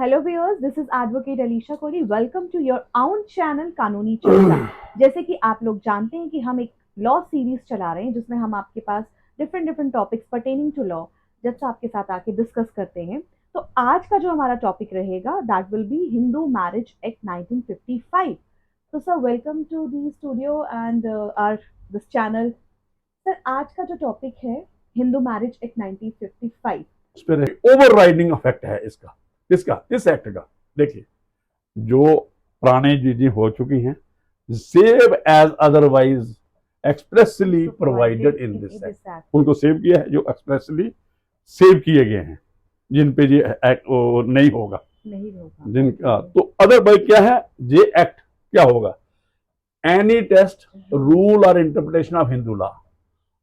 Hello viewers, this is advocate Alisha Kori. Welcome to your own channel Kanooni Charcha. जैसे कि आप लोग जानते हैं कि हम एक लॉ सीरीज चला रहे हैं जिसमें हम आपके पास different different topics pertaining to law जब आपके साथ आके डिस्कस करते हैं। तो आज का जो हमारा टॉपिक रहेगा that will be Hindu marriage act 1955। तो sir, welcome to the studio and our this channel. Sir, आज का जो टॉपिक है हिंदू मैरिज एक्ट 1955। उस पर ओवर राइडिंग इफेक्ट है इसका, इस एक्ट का। देखिए, जो पुराने चीजें हो चुकी हैं, save as otherwise expressly provided in this act, उनको सेव किया है जो एक्सप्रेसली सेव किए गए हैं, जिन पे ये एक्ट नहीं होगा, जिनका तो अदरवाइज क्या है, ये एक्ट क्या होगा, एनी टेस्ट रूल और interpretation of Hindu law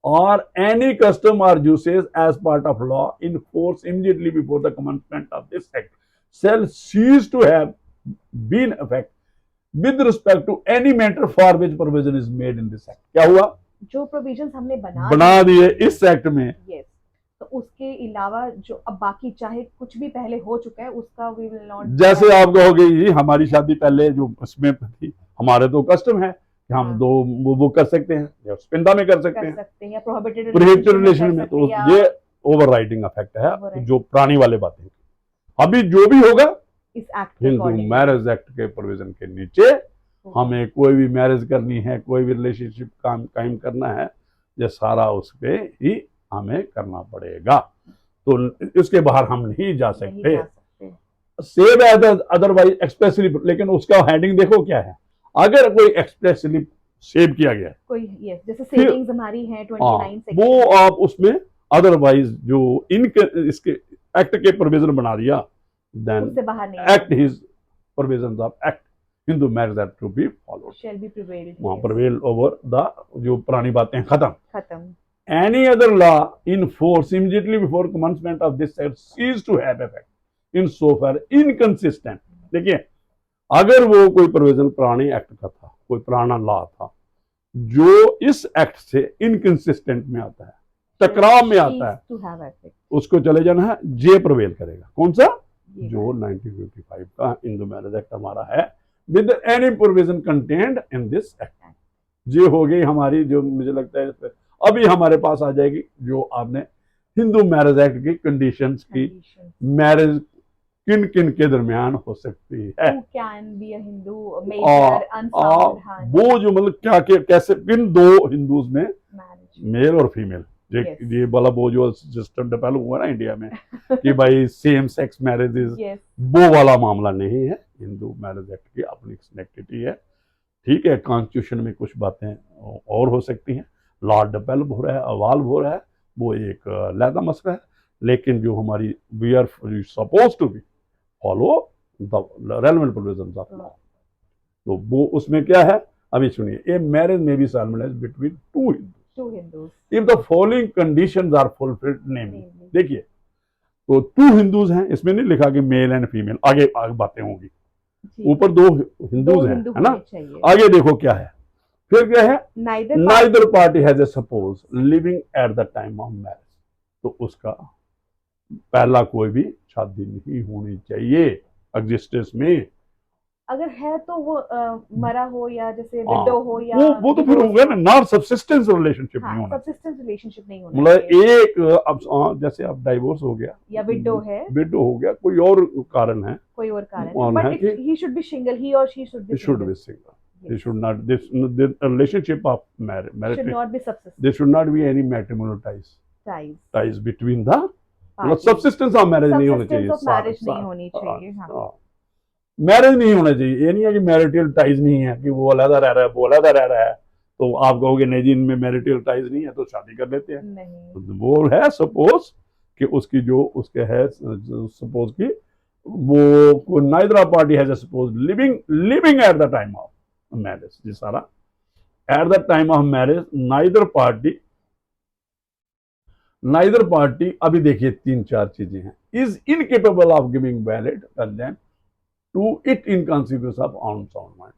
or any custom or uses as part of law in force immediately before the commencement of this act shall cease to have been effect with respect to any matter for which provision is made in this act। क्या हुआ, जो provisions हमने बना दिए इस act में, yes, तो उसके अलावा जो अब बाकी चाहे कुछ भी पहले हो चुका है उसका वी विल नॉट। जैसे आप कहोगे जी हमारी शादी पहले जो उसमें थी, हमारे तो कस्टम है कि हम हाँ, दो वो कर सकते हैं, या स्पिंदा में कर सकते हैं, या प्रोहिबिटेड प्रोहिबिटेड रिलेशन में, तो ये ओवर राइडिंग इफेक्ट है जो पुरानी वाले बातें। अभी जो भी होगा इस एक्ट हिंदू मैरिज एक्ट के प्रोविजन के नीचे हमें कोई भी मैरिज करनी है, कोई भी रिलेशनशिप कायम करना है, ये सारा उस पे ही हमें करना पड़ेगा। तो इसके बाहर हम नहीं जा सकते, सेव एज अदरवाइज एक्सप्रेसली। लेकिन उसका हेडिंग देखो क्या है, अगर कोई एक्सप्रेसली सेव किया गया है, कोई जैसे सेविंग्स हमारी है 29 सेक्शन, वो आप उसमें अदरवाइज जो इसके एक्ट के प्रोविजन बना दिया, देन उससे बाहर नहीं, act his provisions of act Hindu marriage act to be followed, shall be prevailed, वहां प्रिवेल ओवर द, जो पुरानी बातें खत्म। Any other law in force immediately before commencement of this act cease to have effect in so far inconsistent. देखिए, अगर वो कोई provision पुराने एक्ट का था, कोई पुराना लॉ था जो इस एक्ट से इनकंसिस्टेंट में आता है, टकराव में आता है, उसको चले जाना है, जे प्रिवेल करेगा। कौन सा, जो 1955 का हिंदू मैरिज एक्ट हमारा है, with any provision contained in this act. ये हो गई हमारी, जो मुझे लगता है अभी हमारे पास आ जाएगी, जो आपने हिंदू मैरिज एक्ट की कंडीशंस की, मैरिज किन किन के दरमियान हो सकती है, वो जो मतलब क्या कैसे किन दो हिंदूज में, मेल और फीमेल, ये वाला वो जो सिस्टम डेवलप हुआ ना इंडिया में कि भाई सेम सेक्स मैरिजेस, वो वाला मामला नहीं है। हिंदू मैरिज एक्ट की अपनी सेलेक्टिविटी है, ठीक है। कॉन्स्टिट्यूशन में कुछ बातें और हो सकती हैं, लॉ डेवलप हो रहा है, अवाल्व हो रहा है, वो एक अलग मसला है। लेकिन जो हमारी we are suppose to be follow the relevant provisions of law, तो वो उसमें क्या है, अभी सुनिए, a marriage may be solemnized between two Hindus if the following conditions are fulfilled, namely. देखिए, तो टू हिंदूज हैं, इसमें नहीं लिखा कि मेल एंड फीमेल, आगे आगे बातें होंगी, ऊपर दो हिंदूज हैं, है ना। आगे देखो क्या है, फिर क्या है, neither party has A suppose living at the time of marriage, तो उसका पहला कोई भी शादी नहीं होनी चाहिए एग्जिस्टेंस में। अगर है तो वो मरा हो या जैसे विडो हो, या वो तो फिर हो गया ना, नॉट सब्सिस्टेंस रिलेशनशिप नहीं होना, सब्सिस्टेंस रिलेशनशिप नहीं होना, मतलब एक अब जैसे अब डाइवोर्स हो गया या विडो है, विडो हो गया, कोई और कारण है, कोई और कारण है, but he should be single, he और she should be single, they should not, this the relationship of marriage should not be subsistence, there should not be any matrimonial ties between the, मतलब subsistence of marriage नहीं होना चाहिए, marriage नहीं होनी चाहिए, हाँ, marriage नहीं होना चाहिए। ये नहीं है कि मैरिटल टाइज नहीं है, कि वो अलग रह रहा है, वो अलग रह रहा है, तो आप कहोगे नहीं जी इनमें मैरिटल टाइज नहीं है तो शादी कर लेते हैं, नहीं। वो है सपोज कि उसकी जो उसके है, सपोज की वो neither party has suppose living at the time of marriage, ये सारा at the time of marriage neither party, अभी देखिए तीन चार चीजें हैं, is incapable of giving valid consent to it in consequence of unsound.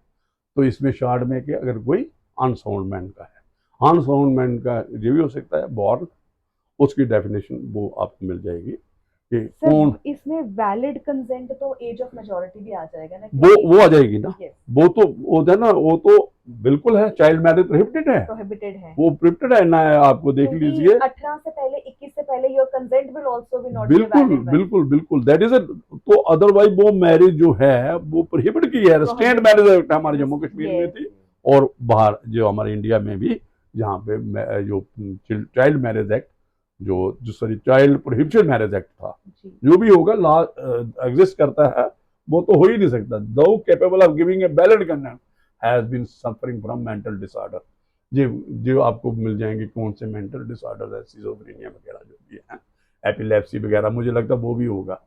तो इसमें शॉर्ट में कि अगर कोई अनसाउंड मैन का है, अनसाउंड मैन का ये भी हो सकता है बॉर्न, उसकी डेफिनेशन वो आपको मिल जाएगी कि कौन, इसमें वैलिड कंसेंट तो एज ऑफ मेजॉरिटी भी आ जाएगा ना, वो आ जाएगी ना। yes, वो है ना, वो तो बिल्कुल है, चाइल्ड मैरिज प्रोहिबिटेड है, वो प्रोहिबिटेड है ना, आपको देख लीजिए 18 से पहले, 21 से पहले your consent will also be not बिल्कुल बिल्कुल बिल्कुल, दैट इज तो अदरवाइज वो मैरिज जो है वो प्रोहिबिट की है, स्टेट मैरिज एक्ट हमारे जम्मू कश्मीर में थी, और बाहर जो हमारे इंडिया में भी, जहाँ पे जो चाइल्ड मैरिज एक्ट जो sorry child prohibition marriage act था, जो भी होगा लॉ एग्जिस्ट करता है, वो तो हो ही नहीं सकता। दो capable of giving a valid consent has been suffering from mental disorder, जो आपको मिल जाएंगे कौन से मेंटल डिसऑर्डर है, सिजोफ्रेनिया वगैरह जो भी है, एपिलेप्सी वगैरह, मुझे लगता है वो भी होगा।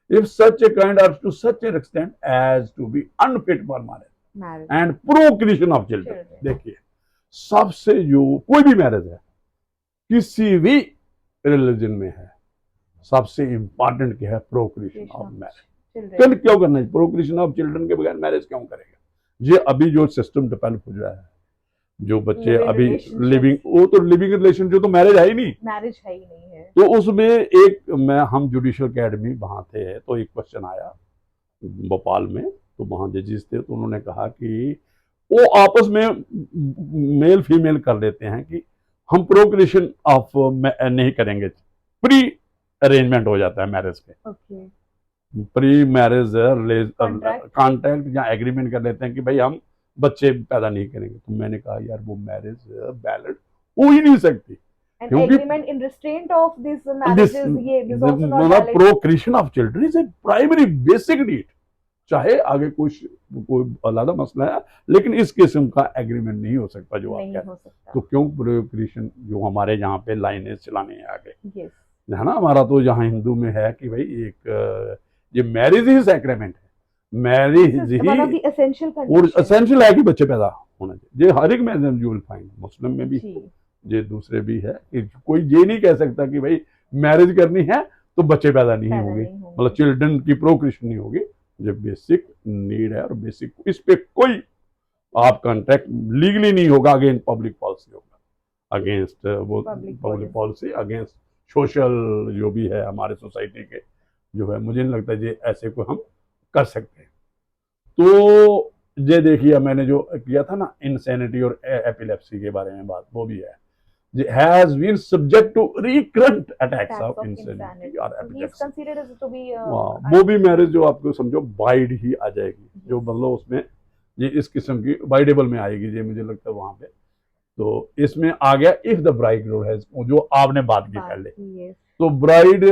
If such a kind are to such a extent as to be unfit for marriage and procreation of children. देखिए सबसे जो कोई भी मैरिज है किसी भी रिलीजन में है, सबसे इंपॉर्टेंट क्या है, प्रोक्रिएशन ऑफ मैरिज। क्यों करना है प्रोक्रिएशन ऑफ चिल्ड्रन के बगैर मैरिज क्यों करेगा? ये अभी जो सिस्टम डेवलप हो रहा है, जो बच्चे अभी लिविंग, वो तो लिविंग रिलेशन जो तो मैरिज है ही नहीं, है। तो उसमें एक हम जुडिशियल अकेडमी वहां थे, तो एक क्वेश्चन आया भोपाल में, तो वहां जजेस थे, तो उन्होंने कहा कि वो आपस में मेल फीमेल कर लेते हैं कि हम प्रोक्रिएशन ऑफ नहीं करेंगे, प्री अरेंजमेंट हो जाता है मैरिज के, प्री मैरिज कॉन्ट्रैक्ट या एग्रीमेंट कर लेते हैं कि भाई हम बच्चे पैदा नहीं करेंगे। तो मैंने कहा यार वो मैरिज वैलिड हो ही नहीं सकती, क्योंकि procreation of children is a primary basic need, चाहे आगे कोई अलग मसला है, लेकिन इस किस्म का एग्रीमेंट नहीं हो सकता जो आप कह, तो क्यों प्रोक्रिएशन जो हमारे यहाँ पे लाइनें चलाने हैं आगे, है ना। हमारा तो यहाँ हिंदू में है कि भाई एक ये मैरिज ही सैक्रेमेंट है, मैरिज ही और एसेंशियल है कि बच्चे पैदा होना चाहिए। ये हर एक में यू विल फाइंड, मुस्लिम में भी, ये दूसरे भी है, कोई ये नहीं कह सकता कि भाई मैरिज करनी है तो बच्चे पैदा नहीं होंगे, मतलब चिल्ड्रन की प्रोक्रिएशन नहीं होगी। जो बेसिक नीड है और बेसिक, इस पे कोई आप कॉन्ट्रैक्ट लीगली नहीं होगा, अगेंस्ट पब्लिक पॉलिसी होगा, अगेंस्ट वो पब्लिक पॉलिसी, अगेंस्ट सोशल जो भी है हमारे सोसाइटी के जो है, मुझे नहीं लगता ये ऐसे को हम कर सकते हैं। तो ये देखिए मैंने जो किया था ना इंसैनिटी और एपिलेप्सी के बारे में बात, वो भी है, has been subject to recurrent attacks of insanity or epilepsy। वो भी मैरिज जो आपको समझो वाइड ही आ जाएगी, जो मतलब उसमें ये इस किस्म की वाइडेबल में आएगी, ये मुझे लगता है वहां पे। तो इसमें आ गया इफ द ब्राइड हैज, जो आपने बात की पहले, तो ब्राइड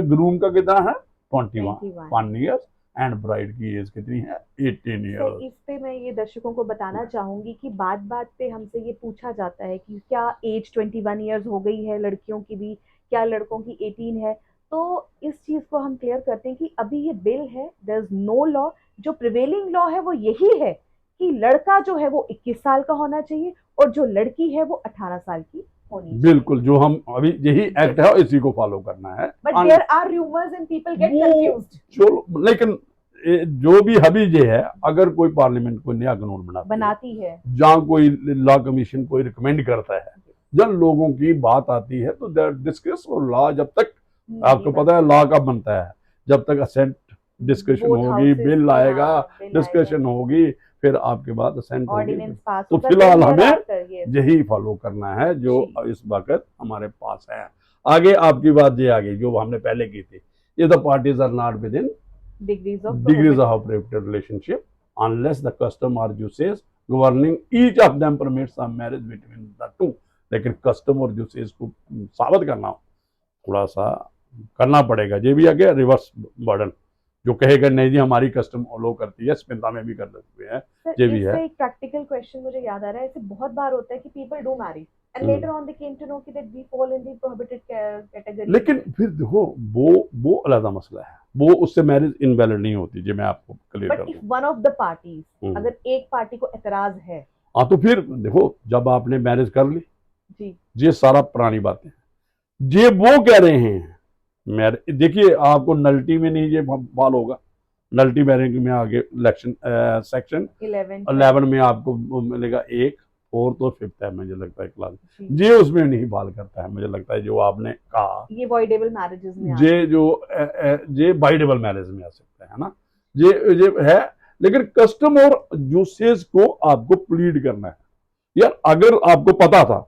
ग्रूम का कितना है 21 ईयर्स एंड ब्राइड की एज कितनी है 18 ईयर्स। इस पे मैं ये दर्शकों को बताना चाहूंगी कि बात बात पे हमसे ये पूछा जाता है कि क्या एज 21 ईयर्स हो गई है लड़कियों की भी, क्या लड़कों की 18 है। तो इस चीज को हम क्लियर करते हैं कि अभी ये बिल है, देयर इज नो लॉ, जो प्रिवेलिंग लॉ है वो यही है कि लड़का जो है वो 21 साल का होना चाहिए और जो लड़की है वो 18 साल की होनी चाहिए। बिल्कुल, जो हम अभी यही एक्ट है इसी को फॉलो करना है। But there are rumours and people get confused. चलो, लेकिन जो भी अभी ये है, अगर कोई पार्लियामेंट कोई नया कानून बनाती है, जहाँ कोई लॉ कमीशन कोई रिकमेंड करता है, जब लोगों की बात आती है तो डिस्कस, और लॉ जब तक आपको पता है लॉ कब बनता है, जब तक असेंट डिस्कशन होगी, बिल आएगा, डिस्कशन होगी, फिर आपके बाद असेंट होगी। तो फिलहाल हमें यही फॉलो करना है जो इस वक्त हमारे पास है। आगे आपकी बात ये आ गई जो हमने पहले की थी, ये the parties are not within degrees of prohibited relationship unless the custom or usages governing each of them permits a marriage between the two। लेकिन कस्टम और यूसेज को साबित करना थोड़ा सा करना पड़ेगा। ये भी आ गया रिवर्स बर्डन, जो कहेगा नहीं जी हमारी कस्टम अलो करती है, स्पिंदा में भी कर सकते हैं, ये भी है। एक प्रैक्टिकल क्वेश्चन मुझे याद आ रहा है, ऐसे बहुत बार होता है कि people do marry and later on they came to know that we fall in the prohibited category। लेकिन फिर देखो वो अलग मसला है, वो उससे मैरिज इनवैलिड नहीं होती, जो मैं आपको क्लियर कर दूं। But if one of the parties, अगर एक पार्टी को एतराज है, हाँ, तो फिर देखो जब आपने मैरिज कर ली जी, ये सारा पुरानी बातें, ये वो कह रहे हैं मैरिज, देखिए आपको नल्टी में नहीं ये बाल होगा, नल्टी मैरिज में आगे इलेक्शन सेक्शन 11 में आपको मिलेगा 1, फोर्थ और फिफ्थ है मुझे लगता है क्लास, जी। ये उसमें नहीं बाल करता है मुझे लगता है, जो आपने कहा ये वॉइडेबल मैरिजेस में ये जो ये बाइडेबल मैरिज में आ सकता है ना, ये है। लेकिन कस्टम और यूसेज को आपको प्लीड करना है यार, अगर आपको पता था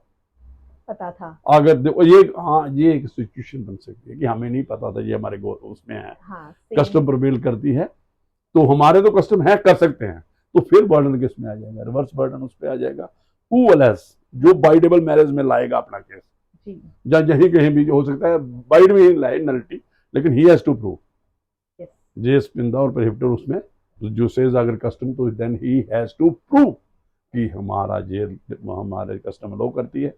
अगर देखो ये, हाँ ये एक सिचुएशन बन सकती है कि हमें नहीं पता था ये हमारे उसमें है, हाँ, कस्टम प्रिवेल करती है, तो हमारे तो कस्टम है कर सकते हैं, तो फिर बर्डन किस में आ जाएगा, रिवर्स बर्डन उस पर आ जाएगा। जो बाइडेबल मैरिज में लाएगा अपना केस, या यहीं कहीं भी हो सकता है बाइड में ही लाए नल्टी, लेकिन ही हैज टू प्रूव, जे स्पिंदा और प्रोहिबिटेड उसमें जो सेज अगर कस्टम, तो then he has to prove कि हमारा ये हमारे कस्टम लो करती है,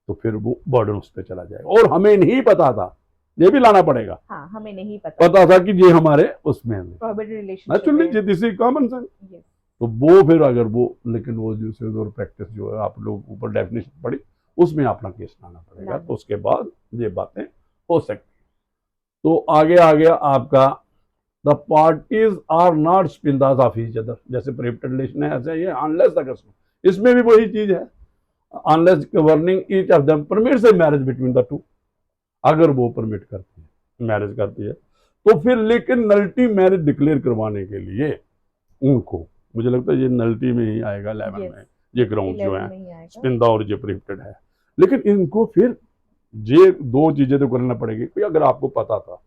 तो फिर वो बर्डन उस पर चला जाएगा। और हमें नहीं पता था, ये भी लाना पड़ेगा। हाँ, हमें नहीं पता था कि ये हमारे उसमें relationship this is common sense, तो वो फिर अगर वो, लेकिन वो यूसेज और प्रैक्टिस जो है आप लोग ऊपर डेफिनेशन पढ़ी, उसमें अपना केस लाना पड़ेगा, तो उसके बाद ये बातें हो सकती। तो आगे आ गया आपका the parties are not sapindas of each other, जैसे प्रोहिबिटेड रिलेशन है ऐसे ये अनलेस द कस्टम, इसमें भी वही चीज है, unless governing each of them permits a marriage between the two, अगर वो परमिट करती है मैरिज करती है तो फिर, लेकिन नल्टी मैरिज डिक्लेयर करवाने के लिए उनको, मुझे लगता है ये नल्टी में ही आएगा 11 में, ये ग्राउंड जो है स्पिंदा और ये प्रोहिबिटेड है, लेकिन इनको फिर ये दो चीजें तो करना पड़ेगी कि अगर आपको पता था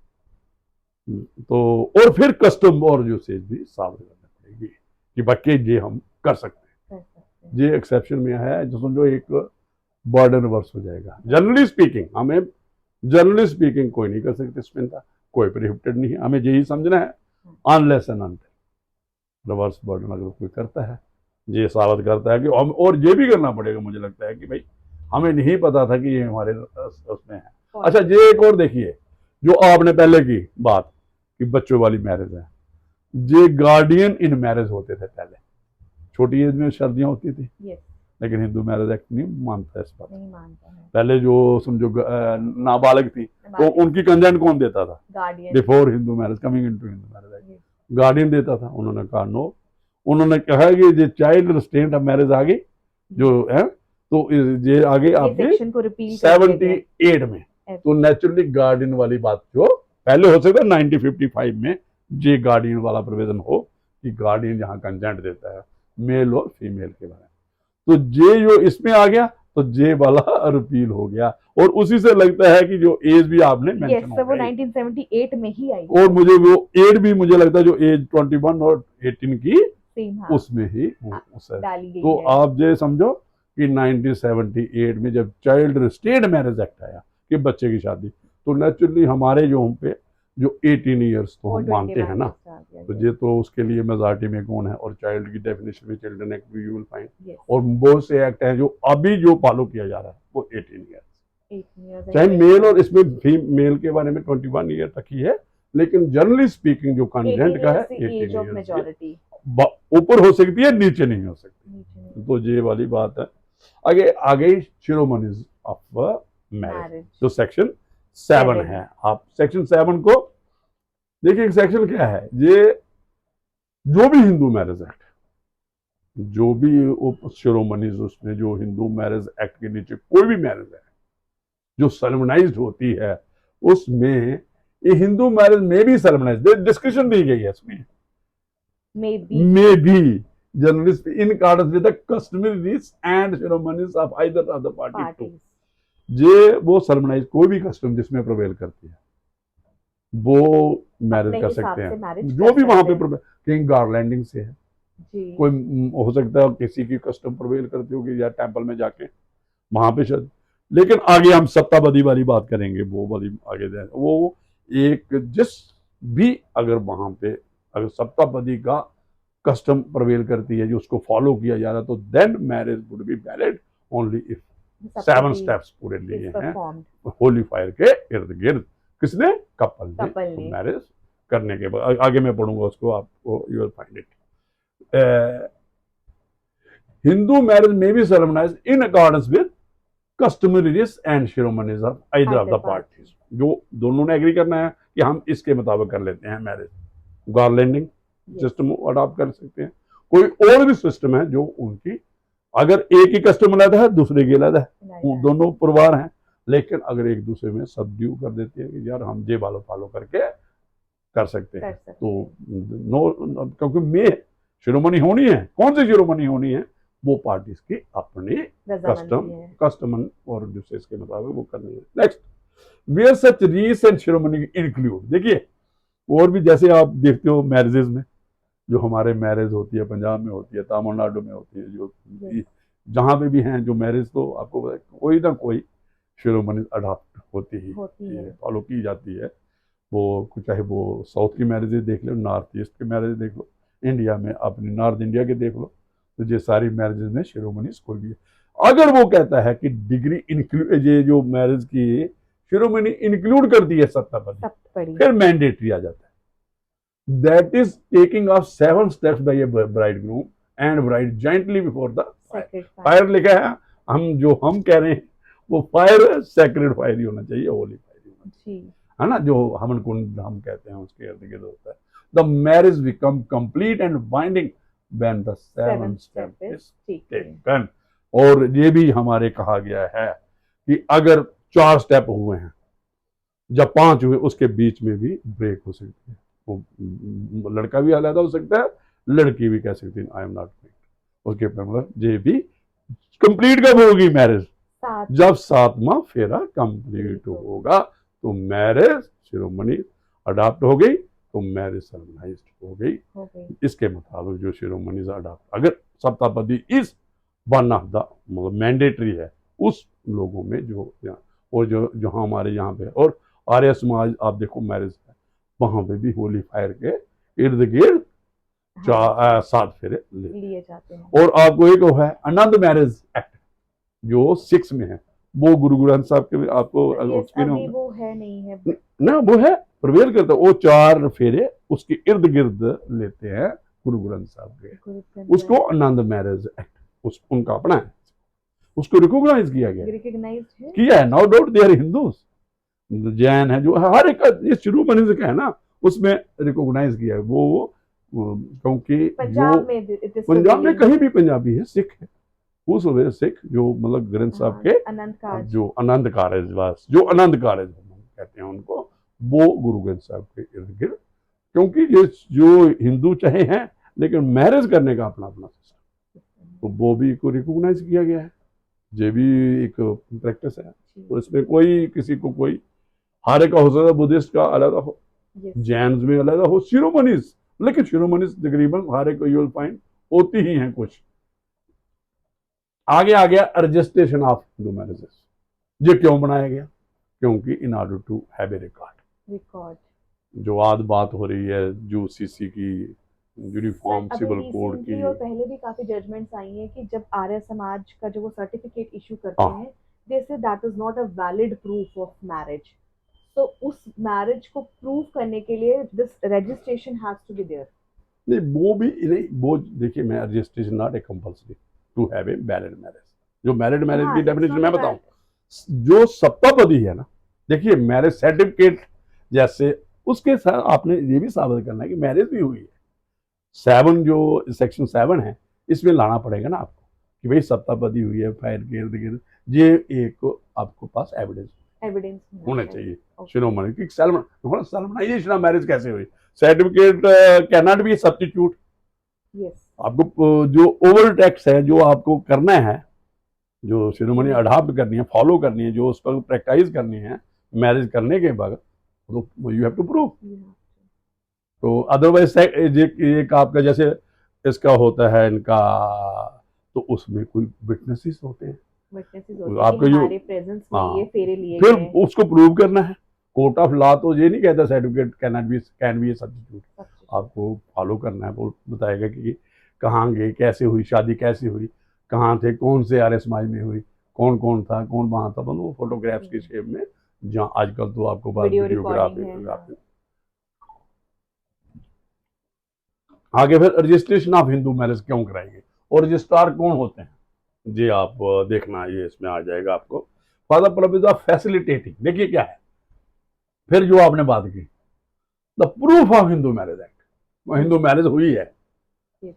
तो, और फिर कस्टम और यूसेज भी साबित करनी पड़ेगी कि बाकी ये हम कर सकते हैं, ये एक्सेप्शन में है, जो समझो एक बर्डन रिवर्स हो जाएगा। जनरली स्पीकिंग कोई नहीं कर सकते स्पिंदा, कोई प्रोहिबिटेड नहीं है, हमें यही समझना है, unless and until reverse burden अगर कोई करता है, ये साबित करता है कि हम, और ये भी करना पड़ेगा मुझे लगता है कि भाई हमें नहीं पता था कि ये हमारे उसमें है। अच्छा, ये एक और देखिए जो आपने पहले की बात कि बच्चों वाली मैरिज है, ये गार्डियन इन मैरिज होते थे पहले, छोटी एज में शादियां होती थी, लेकिन हिंदू मैरिज एक्ट नहीं मानता इस बात, नहीं मानता है। पहले जो समझो नाबालिग थी तो उनकी कंसेंट कौन देता था, before Hindu marriage coming into Hindu marriage act, guardian देता था। उन्होंने कहा नो, उन्होंने कहा कि ये चाइल्ड रिस्ट्रेंट ऑफ मैरिज आ गई जो है, तो ये आगे आपके 78 में, तो नेचुरली गार्डियन वाली बात जो पहले हो सकता है 1955 में ये गार्डियन वाला प्रोविजन हो कि गार्डियन जहां कंसेंट देता है मेल और फीमेल के बारे में, तो ये जो इसमें आ गया तो जे वाला रिपील हो गया, और उसी से लगता है कि जो एज भी आपने मेंशन वो 1978 में ही आई, और मुझे वो एज भी मुझे लगता है जो एज 21 और 18 की उसमें ही डाली गई। तो आप ये समझो कि 1978 में जब चाइल्ड रिस्ट्रेंट मैरिज एक्ट आया कि बच्चे की शादी, तो नेचुरली हमारे जो हम पे जो 18 ईयर्स तो हम मानते हैं ना, तो ये तो उसके लिए मेजॉरिटी में कौन है, और चाइल्ड की डेफिनेशन में चिल्ड्रन एक्ट भी यू विल फाइंड, और बहुत से एक्ट हैं जो अभी जो फॉलो किया जा रहा है वो 18 ईयर्स, चाहे मेल और इसमें मेल के बारे में 21 ईयर तक ही है, लेकिन जनरली स्पीकिंग जो कंसेंट का है 18 ईयर्स, ऊपर हो सकती है नीचे नहीं हो सकती, तो ये वाली बात है। आगे शिरोमणीज ऑफ मैरिज जो सेक्शन 7 है, आप सेक्शन 7 को देखिए, सेक्शन क्या है, ये जो भी हिंदू मैरिज एक्ट, जो भी शिरोमणीज उसमें जो हिंदू मैरिज एक्ट के नीचे कोई भी मैरिज है जो सर्मनाइज्ड होती है, उसमें ये हिंदू मैरिज में भी सर्मनाइज डिस्क्रिप्शन दी गई है, इसमें may be journalist in accordance with the customaries and ceremonies of either of the party to, ये वो सर्मनाइज कोई भी कस्टम जिसमें प्रिवेल करती है वो मैरिज कर सकते हैं, जो भी वहां पे कहीं गार्लैंडिंग से है जी। कोई हो सकता है किसी की कस्टम प्रिवेल करती होगी या टेंपल में जाके वहां पे शायद, लेकिन आगे हम सत्ताबदी वाली बात करेंगे, वो वाली आगे जाए, वो एक जिस भी अगर वहां पे अगर सत्तापदी का कस्टम प्रवेल करती है जो उसको फॉलो किया जा रहा है, तो then marriage would be valid only if 7 steps पूरे लिए हैं होली फायर के इर्द गिर्द, किसने, कपल ने मैरिज करने के बाद, आगे मैं पढ़ूंगा उसको, आपको you will find it. Hindu marriage में भी solemnize in accordance with customaries and ceremonies of either of the parties, जो दोनों ने एग्री करना है कि हम इसके मुताबिक कर लेते हैं मैरिज, गार्लैंडिंग सिस्टम अडॉप्ट कर सकते हैं, कोई और भी सिस्टम है जो उनकी अगर एक ही कस्टम अलग है दूसरे की अलग है, वो Right. दोनों परिवार हैं, लेकिन अगर एक दूसरे में सबड्यू कर देते हैं कि यार हम जे वालों फॉलो करके कर सकते कर हैं, सकते तो हैं। नो, क्योंकि में शिरोमणि होनी है, कौन सी शिरोमणि होनी है, वो पार्टीज की अपनी रजामंदी है। कस्टम और जो इसके मुताबिक वो करनी है। नेक्स्ट, वेयर सच रीसेंट शिरोमणि इंक्लूड, देखिए और भी जैसे आप देखते हो मैरिजेस में, जो हमारे मैरिज होती है पंजाब में होती है, तमिलनाडु में होती है, जो Yes. जहाँ पे भी हैं जो मैरिज, तो आपको पता है, कोई ना कोई शिरोमणि अडॉप्ट होती ही होती है। फॉलो की जाती है। वो चाहे वो साउथ की मैरिजेज देख लो, नॉर्थ ईस्ट की मैरिज देख लो, इंडिया में अपनी नॉर्थ इंडिया के देख लो, तो ये सारी मैरिजेज में शिरोमणि कोई भी है। अगर वो कहता है कि डिग्री इंक्लूड, ये जो मैरिज की शिरोमणि इंक्लूड कर दी है सप्तापदी, फिर मैंडेटरी आ जाता है। That is taking of 7 steps by a bride groom and bride jointly before the fire. Fire लिखा है, हम कह रहे हैं वो फायर सैक्रेड फायर ही होना चाहिए, होली फायर ही होना चाहिए, है ना, जो हवन कुंड हम कहते हैं उसके इर्द गिर्द होता है। The marriage become complete and binding when the 7th step is taken. और ये भी हमारे कहा गया है कि अगर 4 स्टेप हुए हैं, जब 5 हुए, उसके बीच में भी ब्रेक हो सकती है। वो लड़का भी अलग हो सकता है, लड़की भी कह सकती है आई एम नॉट, उसके मतलब ये भी कंप्लीट कब होगी मैरिज, जब 7वां फेरा कंप्लीट होगा, तो मैरिज शिरोमणि अडॉप्ट हो गई, तो मैरिज सर्वनाइज्ड हो गई। इसके मुताबिक जो शिरोमणि अडॉप्ट, अगर सप्तापदी इस वन ऑफ द मतलब मैंडेटरी है उस लोगों में जो, और जो हमारे यहाँ पे, और आर्य समाज आप देखो मैरिज है, वहां पे भी होली फायर के इर्द गिर्द 7 फेरे लिए जाते हैं। और आपको एक वो है आनंद मैरिज एक्ट जो 6 में है, वो गुरु ग्रंथ साहब के आपको एक्सपीरियंस वो है नहीं है ना, वो है प्रवेल करता है, वो 4 फेरे उसके इर्द गिर्द लेते हैं गुरु ग्रंथ साहब के, उसको आनंद मैरिज एक्ट उनका अपना है, उसको रिकॉग्नाइज किया है, no doubt they are Hindus, Jain है, जो हर एक ये शिरोमणि से है ना, उसमें रिकॉग्नाइज किया है वो, क्योंकि पंजाब में कहीं भी पंजाबी है, सिख है, उस वजह सिख जो मतलब ग्रंथ साहब के जो आनंद कारज, जो आनंद कारज कहते हैं उनको, वो गुरु ग्रंथ साहब के इर्द गिर्द, क्योंकि ये जो हिंदू चाहे हैं, लेकिन मैरिज करने का अपना अपना सिस्टम, तो वो भी को रिकॉग्नाइज किया गया है, ये भी एक प्रैक्टिस है। तो इसमें कोई किसी को कोई हर एक का हो सकता है, बुद्धिस्ट का अलग हो, जैन में अलग हो, शिरोमणिस, लेकिन शिरोमणिस तकरीबन हर एक को यू विल फाइंड होती ही हैं कुछ। आगे आ गया रजिस्ट्रेशन ऑफ हिंदू मैरिजेस, ये क्यों बनाया गया, क्योंकि in order to have a record, जो आज बात हो रही है जो सीसी की, यूनिफॉर्म सिविल कोड की, और पहले भी काफी जजमेंट्स आई हैं कि जब आर्य समाज का जो वो सर्टिफिकेट इशू करते हैं, they say that is not a valid proof of marriage, तो उस मैरिज को प्रूव करने के लिए this registration has to be there. नहीं वो भी नहीं, वो देखिए मैं registration not a compulsory to have a valid marriage, जो मैरिड मैरिज की डेफिनेशन मैं बताऊं, जो सप्तापदी है ना, देखिए मैरिज सर्टिफिकेट जैसे उसके साथ आपने ये भी साबित करना है कि मैरिज भी हुई है, 7 जो सेक्शन 7 है इसमें लाना पड़ेगा ना आपको कि भाई सप्तापदी हुई है फायर के इर्द गिर्द, ये एक आपको पास एविडेंस होना चाहिए शिरोमणि की। सेल्फनाइजेशन ऑफ मैरिज कैसे हुई, certificate can not be substitute, आपको जो ओवर टैक्स है जो आपको करना है, जो शिरोमणि अडॉप्ट करनी है, फॉलो करनी है, जो उस पर प्रैक्टिस करनी है मैरिज करने के बाद, तो यू हैव टू प्रूव। तो अदरवाइज एक आपका जैसे इसका होता है इनका, तो उसमें कोई विटनेसेस होते हैं, आपको जो ये फेरे लिए फिर उसको प्रूव करना है। कोर्ट ऑफ लॉ तो ये नहीं कहता सर्टिफिकेट कैन बी सब्स्टिट्यूट, आपको फॉलो करना है, वो बताएगा कि कहाँ गए, कैसे हुई शादी, कैसे हुई, कहाँ थे, कौन से आर्य समाज में हुई, कौन कौन था, कौन वहाँ था, वो फोटोग्राफ्स की शेप में, जहाँ आजकल तो आपको बात वीडियोग्राफी। आगे फिर रजिस्ट्रेशन ऑफ हिंदू मैरिज क्यों कराएंगे, और रजिस्ट्रार कौन होते हैं, जी आप देखना, ये इसमें आ जाएगा आपको। For the purpose of facilitating, देखिए क्या है, फिर जो आपने बात की, the proof of Hindu marriage act, Hindu marriage हुई है,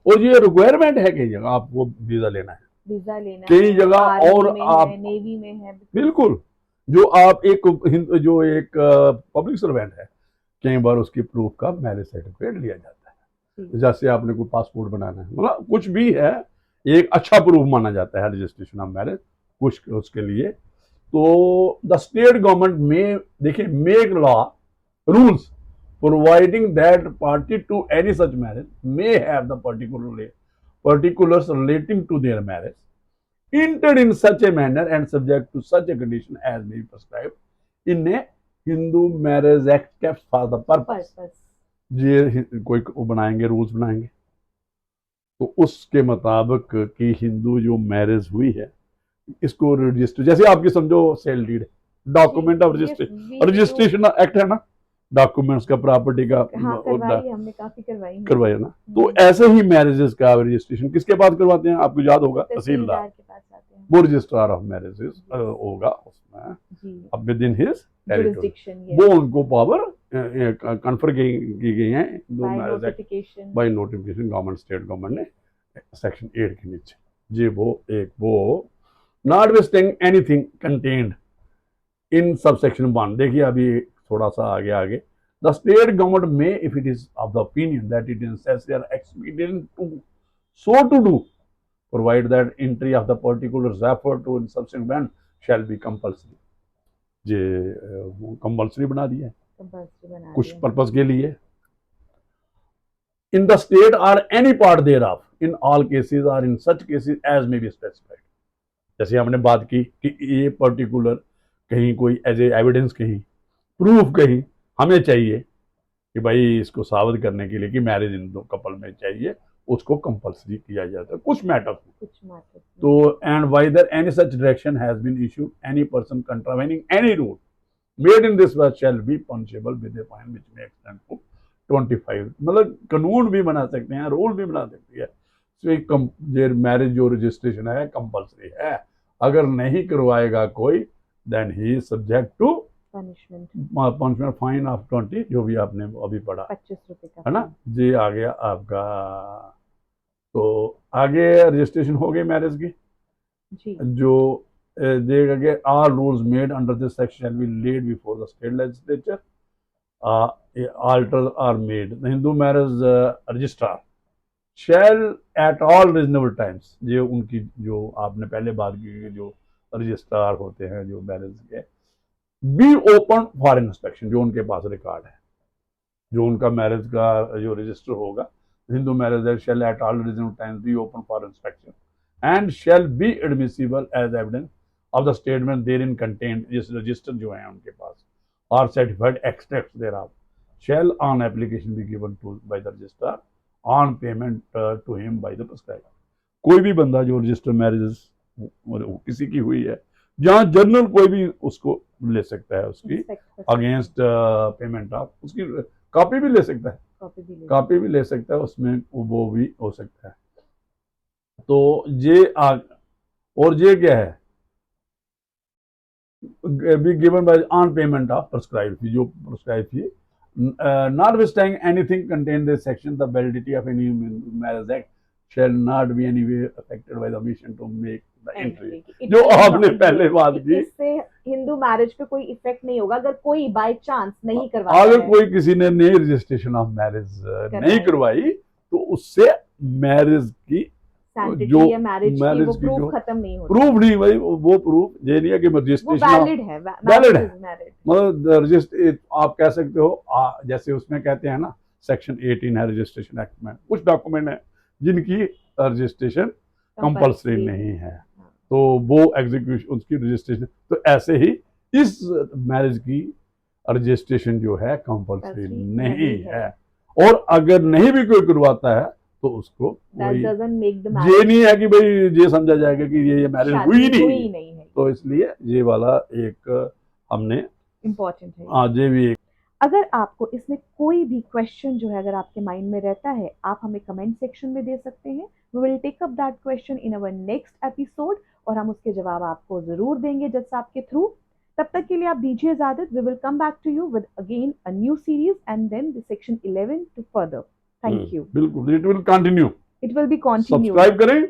और ये रिक्वायरमेंट है कि आपको वीजा लेना है, वीजा लेना कई है, जगह आर्मी और में आप है, नेवी में है। बिल्कुल जो आप जो एक पब्लिक सर्वेंट है, कई बार उसकी प्रूफ का मैरिज सर्टिफिकेट लिया जाता है। जैसे आपने कोई पासपोर्ट बनाना है, मतलब कुछ भी है, एक अच्छा प्रूफ माना जाता है रजिस्ट्रेशन ऑफ मैरिज कुछ उसके लिए। तो द स्टेट गवर्नमेंट में देखिए make law rules providing that party to any such marriage may have the particulars relating to their marriage entered in such a manner and subject to such a condition as may be prescribed in a Hindu Marriage Act kept for the purpose। ये कोई वो बनाएंगे, rules बनाएंगे, तो उसके मुताबिक कि हिंदू जो मैरिज हुई है इसको रजिस्टर, जैसे आपकी समझो sale deed, document of registration, registration act है ना, डॉक्यूमेंट्स का, प्रॉपर्टी का, हाँ, हमने काफी करवाया ना। तो ऐसे ही मैरिजेस का रजिस्ट्रेशन किसके पास करवाते हैं, आपको याद होगा, तहसीलदार के पास जाते हैं, वो रजिस्ट्रार ऑफ मैरिजेस होगा उसमें, अब विद इन हिज टेरिटरी वो उनको पावर कन्फर की गई है by notification government, state government ने सेक्शन 8 के नीचे। जी वो notwithstanding anything contained in subsection 1, देखिए अभी थोड़ा सा आगे the state government may, if it is of the opinion that it is necessary or expedient to do, provide that entry of the particulars referred to in subsequent ban shall be compulsory। ये compulsory बना दिया है कुछ purpose के लिए। in the state or any part thereof in all cases or in such cases as may be specified। जैसे हमने बात की कि ये पर्टिकुलर कहीं कोई एज ए एविडेंस, कहीं प्रूफ कहीं हमें चाहिए कि भाई इसको साबित करने के लिए कि मैरिज इन दो कपल में चाहिए, उसको कंपल्सरी किया जाता है कुछ मैटर। तो and whether any such direction has been issued any person contravening any rule made in this word shall be punishable with a fine which may extend to 25। मतलब कानून भी बना सकते हैं, रूल भी बना सकती है। ये मैरिज जो रजिस्ट्रेशन है कंपल्सरी है, अगर नहीं करवाएगा कोई then he is subject to punishment fine of 20, जो भी आपने अभी पढ़ा 25 रुपए का, है ना जी। आ गया आपका, तो आगे रजिस्ट्रेशन हो गई मैरिज की जी। जो देगा कि all rules made under this section shall be laid before the state legislature, alter or made the Hindu marriage registrar shall at all reasonable times. ये उनकी जो आपने पहले बात की, जो रजिस्ट्रार होते हैं जो मैरिज के, बी ओपन फॉर इंस्पेक्शन, जो उनके पास रिकॉर्ड है, जो उनका मैरिज का जो रजिस्टर होगा, Hindu marriage act shall at all reasonable times be open for inspection and shall be admissible as evidence of the statement therein content. जिस रजिस्टर जो है उनके पास और certified extracts thereof shall on application be given to by the registrar on payment to him by the prescriber. कोई भी बंदा जो रजिस्टर मैरिज किसी की हुई है, जहां जनरल कोई भी उसको ले सकता है, उसकी अगेंस्ट पेमेंट ऑफ, उसकी कॉपी भी ले सकता है, कॉपी भी ले सकता है, उसमें वो भी हो सकता है। तो ये और ये क्या है, be given by on payment of prescribed fee, जो prescribed fee notwithstanding anything contained in this section, the validity of any marriage act shall not be anyway affected by the omission to make the entry। जो आपने पहले बात की, इससे Hindu marriage पे कोई effect नहीं होगा अगर कोई बाय चांस नहीं करवाता अगर कोई किसी ने नई रजिस्ट्रेशन ऑफ मैरिज नहीं करवाई तो उससे मैरिज की जो मैरिज की जो खत्म नहीं होता, प्रूफ नहीं भाई, वो प्रूफ ये नहीं है कि रजिस्ट्रेशन वैलिड है, मतलब रजिस्टर आप कह सकते हो, जैसे उसमें कहते हैं ना सेक्शन 18 है रजिस्ट्रेशन एक्ट में, कुछ डॉक्यूमेंट है जिनकी रजिस्ट्रेशन कंपल्सरी नहीं है, तो वो एग्जीक्यूशन उसकी रजिस्ट्रेशन, तो ऐसे ही इस मैरिज की रजिस्ट्रेशन जो है कंपल्सरी नहीं है। और अगर नहीं भी कोई करवाता है तो उसको ये नहीं है कि भाई ये समझा जाएगा कि ये मैरिज हुई नहीं है। तो इसलिए ये वाला एक हमने इम्पोर्टेंट है। हाँ, ये भी एक। अगर आपको इसमें कोई भी क्वेश्चन जो है अगर आपके माइंड में रहता है, आप हमें कमेंट सेक्शन में दे सकते हैं। We will take up that question in our next episode और हम उसके जवाब आपको जरूर देंगे जज साहब के थ्रू। तब तक के लिए आप दीजिए इजाजत। We will come back to you with again a new series and then the section 11 to further. Thank you. बिल्कुल, it will continue, it will be continue. Subscribe करें,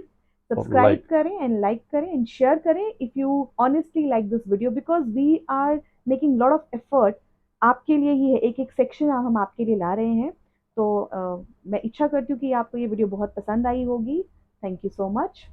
सब्सक्राइब like. करें एंड लाइक करें and share करें if you honestly like this video, because we are making lot of effort आपके लिए ही है। एक एक सेक्शन हम आपके लिए ला रहे हैं। तो मैं इच्छा करती हूँ कि आपको ये वीडियो बहुत पसंद आई होगी। Thank you so much.